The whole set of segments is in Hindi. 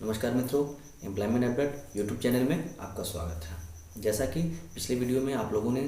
नमस्कार मित्रों, एम्प्लॉयमेंट अपडेट यूट्यूब चैनल में आपका स्वागत है। जैसा कि पिछले वीडियो में आप लोगों ने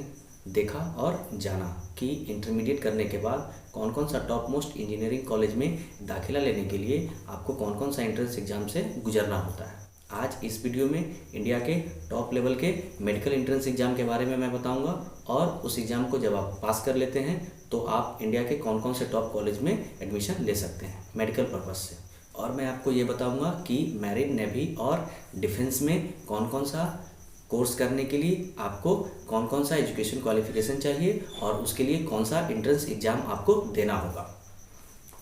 देखा और जाना कि इंटरमीडिएट करने के बाद कौन कौन सा टॉप मोस्ट इंजीनियरिंग कॉलेज में दाखिला लेने के लिए आपको कौन कौन सा एंट्रेंस एग्जाम से गुजरना होता है। आज इस वीडियो में इंडिया के टॉप लेवल के मेडिकल एंट्रेंस एग्जाम के बारे में मैं बताऊंगा और उस एग्ज़ाम को जब आप पास कर लेते हैं तो आप इंडिया के कौन कौन से टॉप कॉलेज में एडमिशन ले सकते हैं मेडिकल पर्पज़ से। और मैं आपको ये बताऊंगा कि मैरीन, नेवी और डिफेंस में कौन कौन सा कोर्स करने के लिए आपको कौन कौन सा एजुकेशन क्वालिफिकेशन चाहिए और उसके लिए कौन सा एंट्रेंस एग्ज़ाम आपको देना होगा।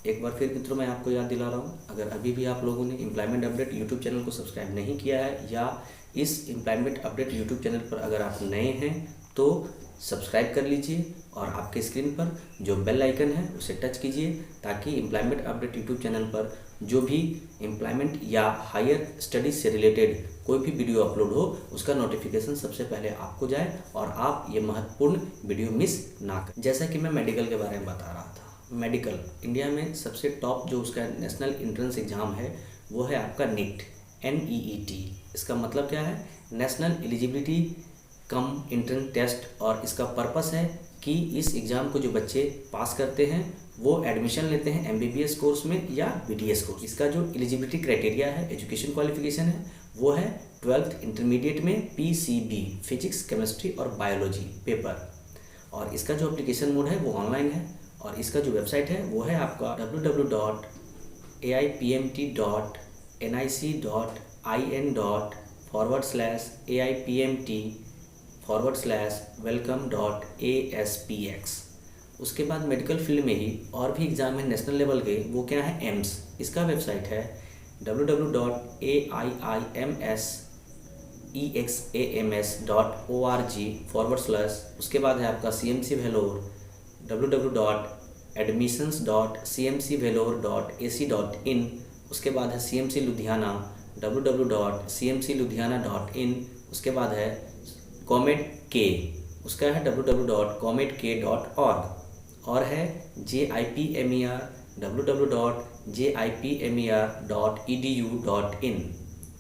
एक बार फिर मित्रों मैं आपको याद दिला रहा हूँ, अगर अभी भी आप लोगों ने एम्प्लॉयमेंट अपडेट यूट्यूब चैनल को सब्सक्राइब नहीं किया है या इस एम्प्लॉयमेंट अपडेट यूट्यूब चैनल पर अगर आप नए हैं तो सब्सक्राइब कर लीजिए और आपके स्क्रीन पर जो बेल आइकन है उसे टच कीजिए ताकि एम्प्लॉयमेंट अपडेट यूट्यूब चैनल पर जो भी एम्प्लॉयमेंट या हायर स्टडीज़ से रिलेटेड कोई भी वीडियो अपलोड हो उसका नोटिफिकेशन सबसे पहले आपको जाए और आप ये महत्वपूर्ण वीडियो मिस ना करें। जैसा कि मैं मेडिकल के बारे में बता रहा था, मेडिकल इंडिया में सबसे टॉप जो उसका नेशनल एंट्रेंस एग्ज़ाम है वो है आपका नीट, NEET। इसका मतलब क्या है? National eligibility cum entrance test. और इसका पर्पस है कि इस एग्ज़ाम को जो बच्चे पास करते हैं वो एडमिशन लेते हैं MBBS कोर्स में या BDS कोर्स। इसका जो एलिजिबिलिटी क्राइटेरिया है, एजुकेशन क्वालिफिकेशन है, वो है 12th इंटरमीडिएट में PCB फिजिक्स, केमिस्ट्री और बायोलॉजी पेपर। और इसका जो एप्लीकेशन मोड है वो ऑनलाइन है और इसका जो वेबसाइट है वो है आपका www.aipmt.nic.in/AIPMT/welcome.aspx। उसके बाद मेडिकल फील्ड में ही और भी एग्ज़ाम है नेशनल लेवल के, वो क्या है? एम्स। इसका वेबसाइट है www.aiimsexams.org/। उसके बाद है आपका CMC Vellore, www.admissions.cmcvellore.ac.in। उसके बाद है CMC लुधियाना, www.cmcludhiana.in। उसके बाद है COMEDK, उसका है www.comedk.org। और है JIPMER, www.jipmer.edu.in।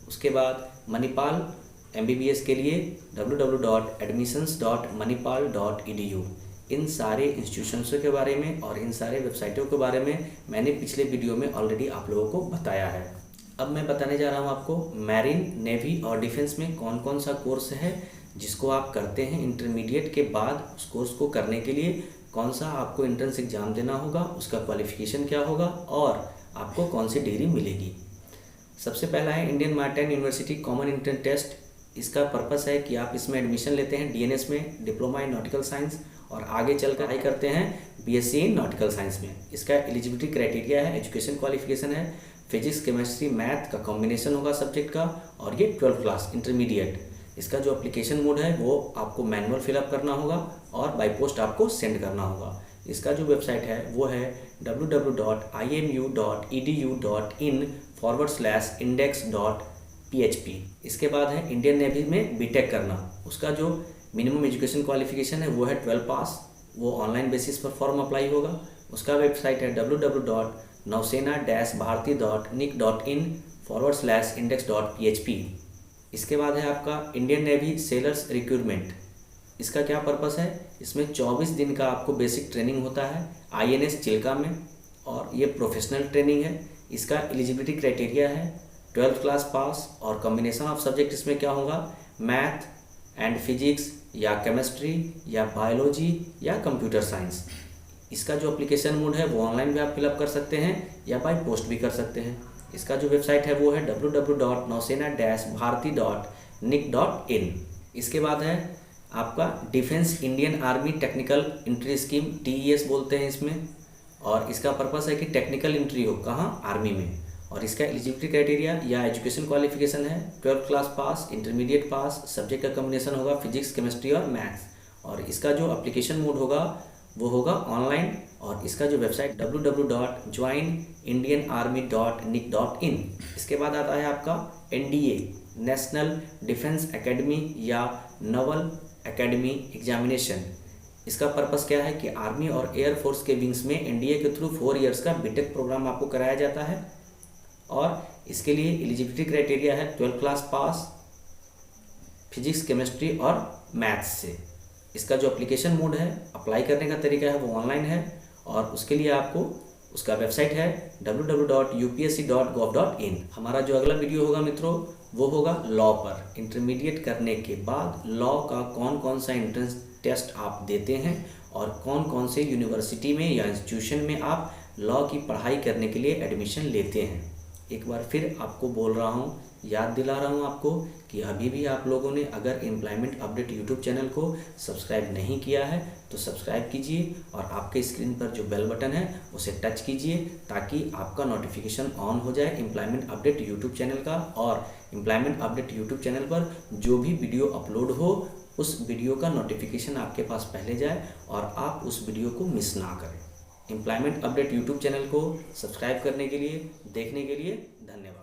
उसके बाद मणिपाल MBBS के लिए www.admissions.manipal.edu। इन सारे इंस्टीट्यूशंस के बारे में और इन सारे वेबसाइटों के बारे में मैंने पिछले वीडियो में ऑलरेडी आप लोगों को बताया है। अब मैं बताने जा रहा हूँ आपको मैरीन, नेवी और डिफेंस में कौन कौन सा कोर्स है जिसको आप करते हैं इंटरमीडिएट के बाद। उस कोर्स को करने के लिए कौन सा आपको एंट्रेंस एग्ज़ाम देना होगा, उसका क्वालिफिकेशन क्या होगा और आपको कौन सी डिग्री मिलेगी। सबसे पहला है Indian maritime university common entrance test. इसका पर्पस है कि आप इसमें एडमिशन लेते हैं DNS में, डिप्लोमा इन नॉटिकल साइंस, और आगे चलकर पढ़ाई करते हैं BSc इन नॉटिकल साइंस में। इसका एलिजिबिलिटी क्राइटेरिया है, एजुकेशन क्वालिफिकेशन है फिजिक्स, केमिस्ट्री, मैथ का कॉम्बिनेशन होगा सब्जेक्ट का, और ये 12th क्लास इंटरमीडिएट। इसका जो एप्लीकेशन मोड है वो आपको मैनुअल फिलअप करना होगा और बाय पोस्ट आपको सेंड करना होगा। इसका जो वेबसाइट है वो है www.imu.edu.in/index.php। इसके बाद है इंडियन नेवी में बीटेक करना। उसका जो मिनिमम एजुकेशन क्वालिफिकेशन है वो है 12 पास। वो ऑनलाइन बेसिस पर फॉर्म अप्लाई होगा। उसका वेबसाइट है www.nausena-bharati.nic.in/index.php। इसके बाद है आपका इंडियन नेवी सेलर्स रिक्रूटमेंट। इसका क्या पर्पस है? इसमें 24 दिन का आपको बेसिक ट्रेनिंग होता है INS चिल्का में और ये प्रोफेशनल ट्रेनिंग है। इसका एलिजिबिलिटी क्राइटेरिया है 12th क्लास पास और कॉम्बिनेशन ऑफ सब्जेक्ट इसमें क्या होगा? मैथ एंड फिजिक्स या केमिस्ट्री या बायोलॉजी या कंप्यूटर साइंस। इसका जो एप्लीकेशन मोड है वो ऑनलाइन भी आप फिलअप कर सकते हैं या बाय पोस्ट भी कर सकते हैं। इसका जो वेबसाइट है वो है www.nausena-bharati.nic.in। इसके बाद है आपका defence Indian army technical entry scheme, TES बोलते हैं इसमें, और इसका पर्पस है कि टेक्निकल एंट्री हो कहाँ? आर्मी में। और इसका एलिजिबिलिटी क्राइटेरिया या एजुकेशन क्वालिफिकेशन है 12th class pass, intermediate pass, subject का कॉम्बिनेशन होगा फिजिक्स, केमिस्ट्री और मैथ्स। और इसका जो एप्लीकेशन मोड होगा वो होगा ऑनलाइन और इसका जो वेबसाइट www.joinindianarmy.nic.in। इसके बाद आता है आपका NDA, नेशनल डिफेंस एकेडमी या नवल एकेडमी एग्जामिनेशन। इसका पर्पस क्या है कि आर्मी और एयरफोर्स के विंग्स में NDA के थ्रू 4 इयर्स का बीटेक प्रोग्राम आपको कराया जाता है और इसके लिए एलिजिबिलिटी क्राइटेरिया है 12th class pass physics, chemistry और मैथ्स से। इसका जो एप्लीकेशन मोड है, अप्लाई करने का तरीका है वो ऑनलाइन है और उसके लिए आपको उसका वेबसाइट है www.upsc.gov.in। हमारा जो अगला वीडियो होगा मित्रों वो होगा लॉ पर। इंटरमीडिएट करने के बाद लॉ का कौन कौन सा एंट्रेंस टेस्ट आप देते हैं और कौन कौन से यूनिवर्सिटी में या इंस्टीट्यूशन में आप लॉ की पढ़ाई करने के लिए एडमिशन लेते हैं। एक बार फिर आपको बोल रहा हूँ, याद दिला रहा हूँ आपको कि अभी भी आप लोगों ने अगर एम्प्लॉयमेंट अपडेट यूट्यूब चैनल को सब्सक्राइब नहीं किया है तो सब्सक्राइब कीजिए और आपके स्क्रीन पर जो बेल बटन है उसे टच कीजिए ताकि आपका नोटिफिकेशन ऑन हो जाए एम्प्लॉयमेंट अपडेट यूट्यूब चैनल का। और एम्प्लॉयमेंट अपडेट यूट्यूब चैनल पर जो भी वीडियो अपलोड हो उस वीडियो का नोटिफिकेशन आपके पास पहले जाए और आप उस वीडियो को मिस ना करें। एम्प्लॉयमेंट अपडेट यूट्यूब चैनल को सब्सक्राइब करने के लिए, देखने के लिए धन्यवाद।